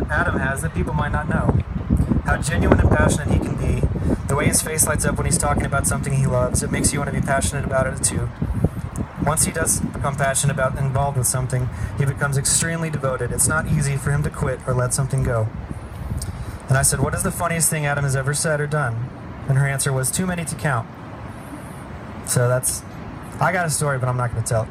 talent Adam has that people might not know. How genuine and passionate he can be. The way his face lights up when he's talking about something he loves, it makes you want to be passionate about it too. Once he does become passionate about and involved with something, he becomes extremely devoted. It's not easy for him to quit or let something go. And I said, what is the funniest thing Adam has ever said or done? And her answer was, too many to count. So I got a story, but I'm not going to tell it.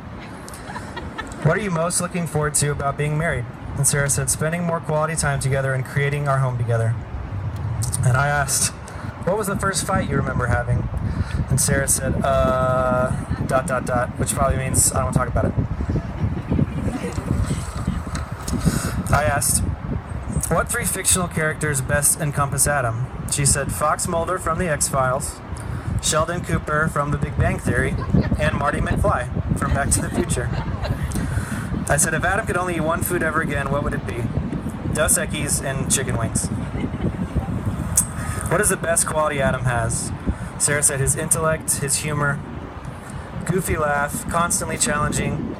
What are you most looking forward to about being married? And Sarah said, spending more quality time together and creating our home together. And I asked, what was the first fight you remember having? And Sarah said, ... which probably means I don't want to talk about it. I asked, what 3 fictional characters best encompass Adam? She said, Fox Mulder from The X-Files, Sheldon Cooper from The Big Bang Theory, and Marty McFly from Back to the Future. I said, if Adam could only eat one food ever again, what would it be? Dos Equis and chicken wings. What is the best quality Adam has? Sarah said his intellect, his humor, goofy laugh, constantly challenging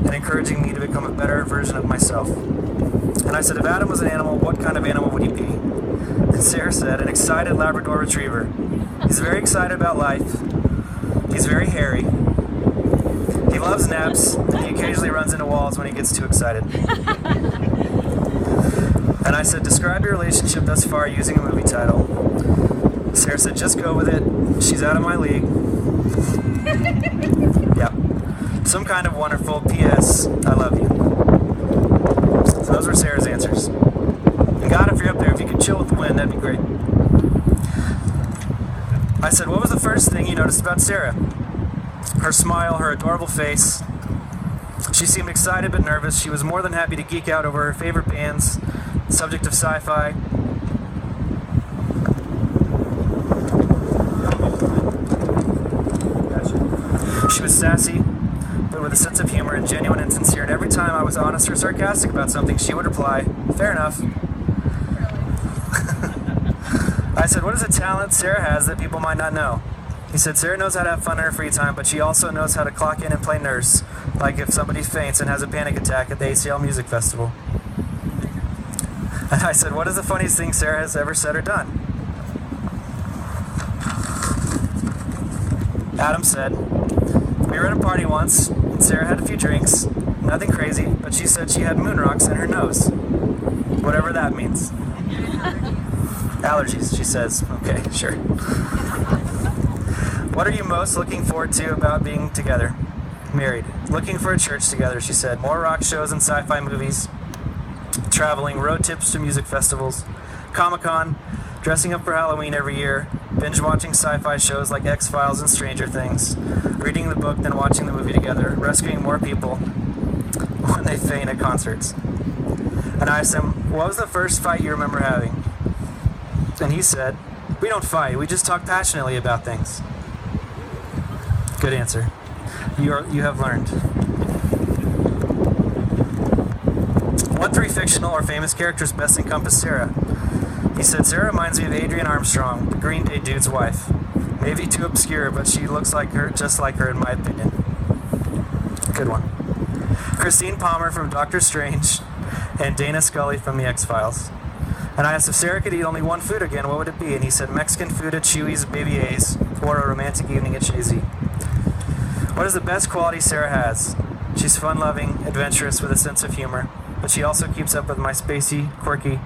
and encouraging me to become a better version of myself. And I said, if Adam was an animal, what kind of animal would he be? And Sarah said, an excited Labrador Retriever. He's very excited about life. He's very hairy. He loves naps, and he occasionally runs into walls when he gets too excited. And I said, describe your relationship thus far using a movie title. Sarah said, just go with it. She's out of my league. Yeah. Some kind of wonderful P.S. I love you. So those were Sarah's answers. And God, if you're up there, if you could chill with the wind, that'd be great. I said, what was the first thing you noticed about Sarah? Her smile, her adorable face. She seemed excited but nervous. She was more than happy to geek out over her favorite bands, subject of sci-fi. She was sassy, but with a sense of humor and genuine and sincere. And every time I was honest or sarcastic about something, she would reply, fair enough. I said, what is a talent Sarah has that people might not know? He said, Sarah knows how to have fun in her free time, but she also knows how to clock in and play nurse, like if somebody faints and has a panic attack at the ACL Music Festival. And I said, what is the funniest thing Sarah has ever said or done? Adam said, we were at a party once, and Sarah had a few drinks, nothing crazy, but she said she had moon rocks in her nose. Whatever that means. Allergies, she says. Okay, sure. What are you most looking forward to about being together? Married. Looking for a church together, she said. More rock shows and sci-fi movies. Traveling, road trips to music festivals. Comic-Con. Dressing up for Halloween every year. Binge watching sci-fi shows like X-Files and Stranger Things. Reading the book, then watching the movie together. Rescuing more people when they faint at concerts. And I asked him, what was the first fight you remember having? And he said, we don't fight, we just talk passionately about things. Good answer. You have learned. What 3 fictional or famous characters best encompass Sarah? He said, Sarah reminds me of Adrian Armstrong, the Green Day dude's wife. Maybe too obscure, but she looks like her, just like her in my opinion. Good one. Christine Palmer from Doctor Strange, and Dana Scully from The X-Files. And I asked if Sarah could eat only one food again, what would it be? And he said Mexican food at Chewy's Baby A's, or a romantic evening at Shazy. What is the best quality Sarah has? She's fun-loving, adventurous, with a sense of humor, but she also keeps up with my spacey, quirky,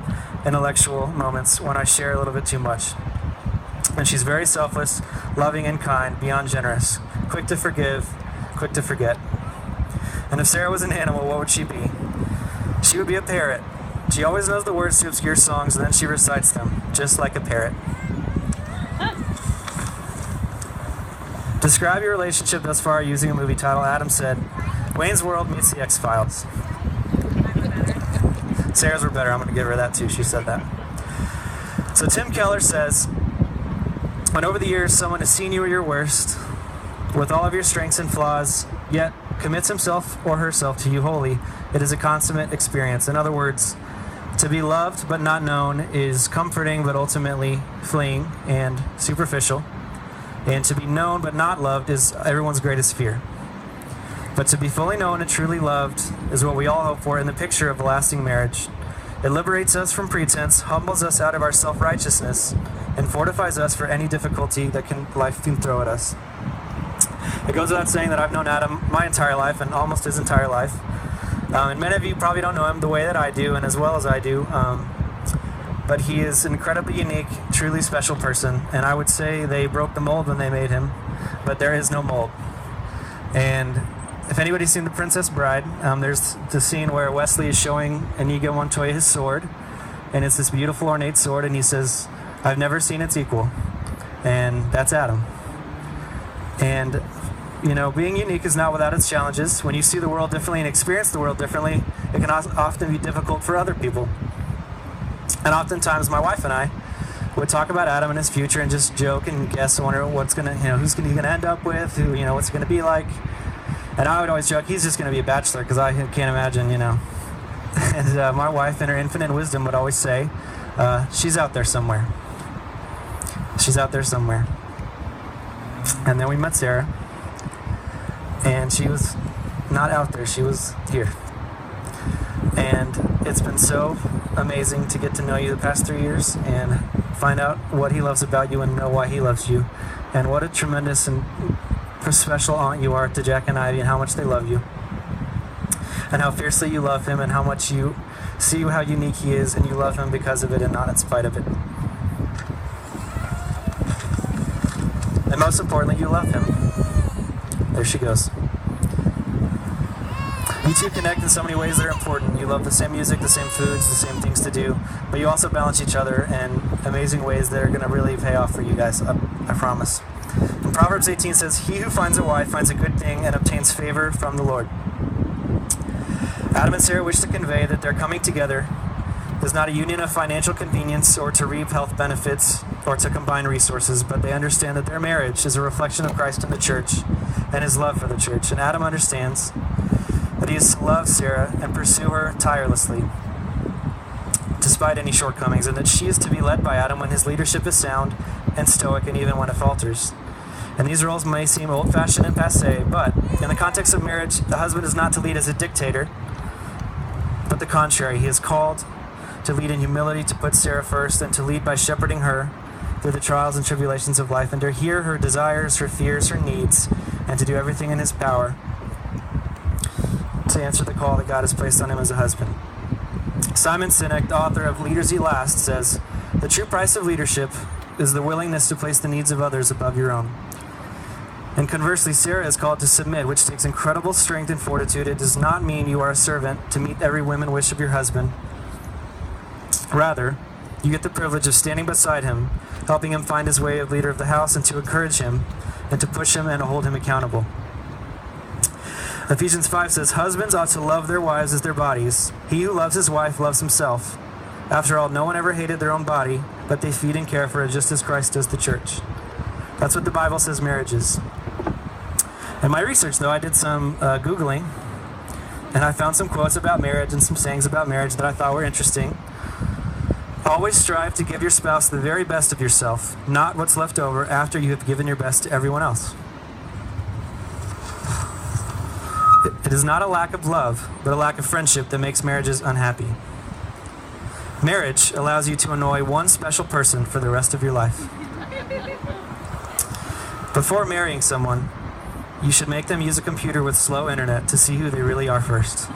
intellectual moments when I share a little bit too much. And she's very selfless, loving and kind, beyond generous, quick to forgive, quick to forget. And if Sarah was an animal, what would she be? She would be a parrot. She always knows the words to obscure songs, and then she recites them, just like a parrot. Describe your relationship thus far using a movie title. Adam said, Wayne's World meets The X-Files. Sarah's were better. I'm going to give her that too. She said that. So Tim Keller says, when over the years someone has seen you at your worst, with all of your strengths and flaws, yet commits himself or herself to you wholly, it is a consummate experience. In other words, to be loved but not known is comforting but ultimately fleeting and superficial. And to be known but not loved is everyone's greatest fear. But to be fully known and truly loved is what we all hope for in the picture of a lasting marriage. It liberates us from pretense, humbles us out of our self-righteousness, and fortifies us for any difficulty that life can throw at us. It goes without saying that I've known Adam my entire life, and almost his entire life. And many of you probably don't know him the way that I do, and as well as I do. But he is an incredibly unique, truly special person. And I would say they broke the mold when they made him, but there is no mold. And if anybody's seen The Princess Bride, there's the scene where Wesley is showing Inigo Montoya his sword, and it's this beautiful ornate sword, and he says, "I've never seen its equal." And that's Adam. And you know, being unique is not without its challenges. When you see the world differently and experience the world differently, it can often be difficult for other people. And oftentimes my wife and I would talk about Adam and his future and just joke and guess and wonder what's gonna, who's he gonna end up with, what's it gonna be like. And I would always joke, he's just gonna be a bachelor, because I can't imagine, And my wife, in her infinite wisdom, would always say, she's out there somewhere. She's out there somewhere. And then we met Sarah, and she was not out there, she was here. And it's been so amazing to get to know you the past 3 years and find out what he loves about you and know why he loves you. And what a tremendous and special aunt you are to Jack and Ivy, and how much they love you. And how fiercely you love him, and how much you see how unique he is, and you love him because of it and not in spite of it. And most importantly, you love him. There she goes. You two connect in so many ways that are important. You love the same music, the same foods, the same things to do, but you also balance each other in amazing ways that are going to really pay off for you guys, I promise. And Proverbs 18 says, "He who finds a wife finds a good thing and obtains favor from the Lord." Adam and Sarah wish to convey that their coming together is not a union of financial convenience or to reap health benefits or to combine resources, but they understand that their marriage is a reflection of Christ and the church and his love for the church. And Adam understands that he is to love Sarah and pursue her tirelessly, despite any shortcomings, and that she is to be led by Adam when his leadership is sound and stoic, and even when it falters. And these roles may seem old-fashioned and passé, but in the context of marriage, the husband is not to lead as a dictator, but the contrary. He is called to lead in humility, to put Sarah first, and to lead by shepherding her through the trials and tribulations of life, and to hear her desires, her fears, her needs, and to do everything in his power to answer the call that God has placed on him as a husband. Simon Sinek, the author of Leaders Eat Last, says, "The true price of leadership is the willingness to place the needs of others above your own." And conversely, Sarah is called to submit, which takes incredible strength and fortitude. It does not mean you are a servant to meet every whim and wish of your husband. Rather, you get the privilege of standing beside him, helping him find his way as leader of the house, and to encourage him, and to push him and to hold him accountable. Ephesians 5 says, "Husbands ought to love their wives as their bodies. He who loves his wife loves himself. After all, no one ever hated their own body, but they feed and care for it just as Christ does the church." That's what the Bible says marriage is. In my research, though, I did some Googling, and I found some quotes about marriage and some sayings about marriage that I thought were interesting. Always strive to give your spouse the very best of yourself, not what's left over after you have given your best to everyone else. It is not a lack of love, but a lack of friendship that makes marriages unhappy. Marriage allows you to annoy one special person for the rest of your life. Before marrying someone, you should make them use a computer with slow internet to see who they really are first.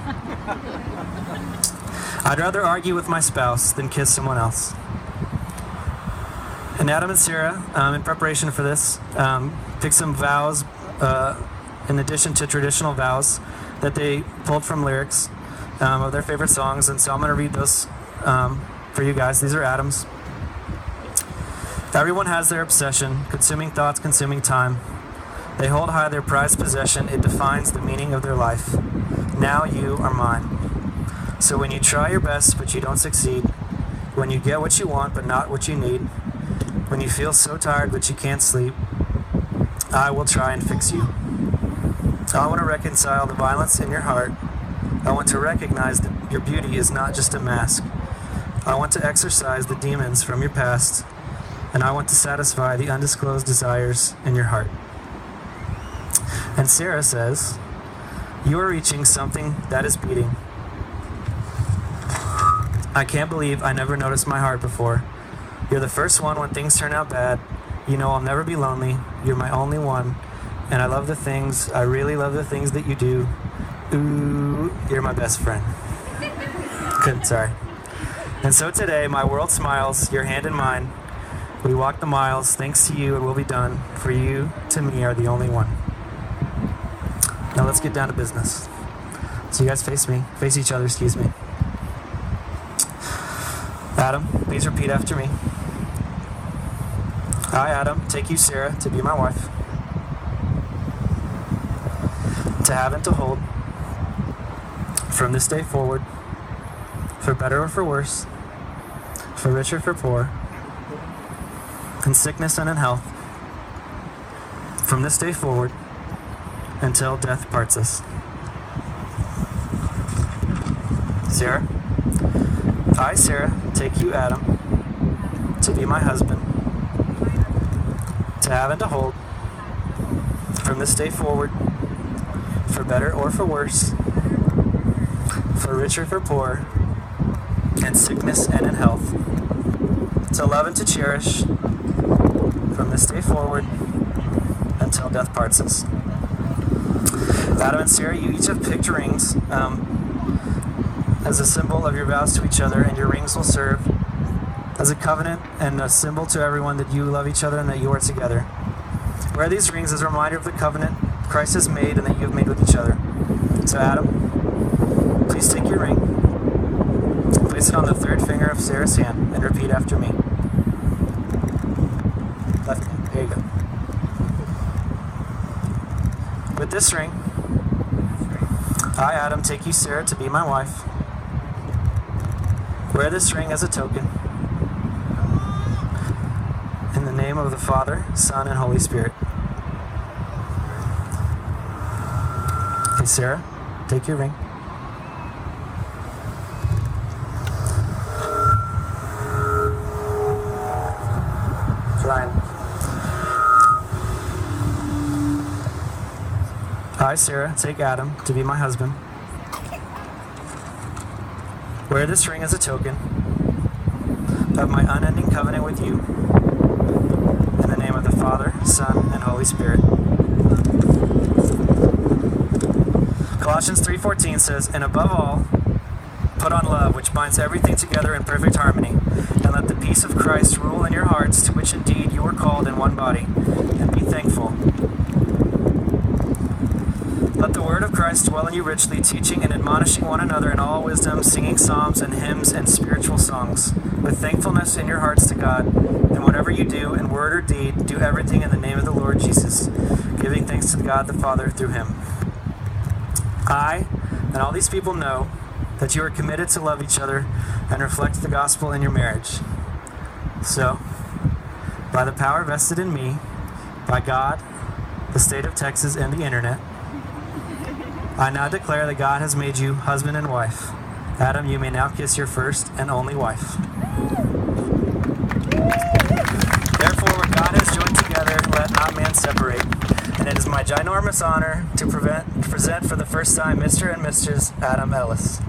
I'd rather argue with my spouse than kiss someone else. And Adam and Sarah, in preparation for this, picked some vows, in addition to traditional vows, that they pulled from lyrics of their favorite songs. And so I'm going to read those for you guys. These are Adam's. "Everyone has their obsession, consuming thoughts, consuming time. They hold high their prized possession. It defines the meaning of their life. Now you are mine. So when you try your best but you don't succeed, when you get what you want but not what you need, when you feel so tired but you can't sleep, I will try and fix you. I want to reconcile the violence in your heart. I want to recognize that your beauty is not just a mask. I want to exorcise the demons from your past, and I want to satisfy the undisclosed desires in your heart." And Sarah says, "You are reaching something that is beating. I can't believe I never noticed my heart before. You're the first one when things turn out bad. You know I'll never be lonely. You're my only one. And I really love the things that you do. Ooh, you're my best friend. Sorry. And so today, my world smiles, your hand in mine. We walk the miles, thanks to you, it will be done. For you, to me, are the only one. Now let's get down to business. So you guys face each other, excuse me. Adam, please repeat after me. I, Adam, take you, Sarah, to be my wife. To have and to hold. From this day forward. For better or for worse. For rich or for poor. In sickness and in health. From this day forward. Until death parts us. Sarah. I, Sarah, take you, Adam, to be my husband, to have and to hold, from this day forward, for better or for worse, for rich or for poor, in sickness and in health, to love and to cherish, from this day forward, until death parts us. Adam and Sarah, you each have picked rings, as a symbol of your vows to each other, and your rings will serve as a covenant and a symbol to everyone that you love each other and that you are together. Wear these rings as a reminder of the covenant Christ has made and that you have made with each other. So Adam, please take your ring, place it on the third finger of Sarah's hand, and repeat after me. Left hand, there you go. With this ring, I, Adam, take you, Sarah, to be my wife. Wear this ring as a token. In the name of the Father, Son, and Holy Spirit. Okay, Sarah, take your ring. Ryan. I, Sarah, take Adam to be my husband. Wear this ring as a token of my unending covenant with you. In the name of the Father, Son, and Holy Spirit. Colossians 3:14 says, and above all, put on love, which binds everything together in perfect harmony. And let the peace of Christ rule in your hearts, to which indeed you were called in one body. And be thankful. Let the word of Christ dwell in you richly, teaching and admonishing one another in all wisdom, singing psalms and hymns and spiritual songs, with thankfulness in your hearts to God. And whatever you do, in word or deed, do everything in the name of the Lord Jesus, giving thanks to God the Father through him. I and all these people know that you are committed to love each other and reflect the gospel in your marriage. So, by the power vested in me, by God, the state of Texas, and the internet, I now declare that God has made you husband and wife. Adam, you may now kiss your first and only wife. Therefore, what God has joined together, let not man separate. And it is my ginormous honor to present for the first time Mr. and Mrs. Adam Ellis.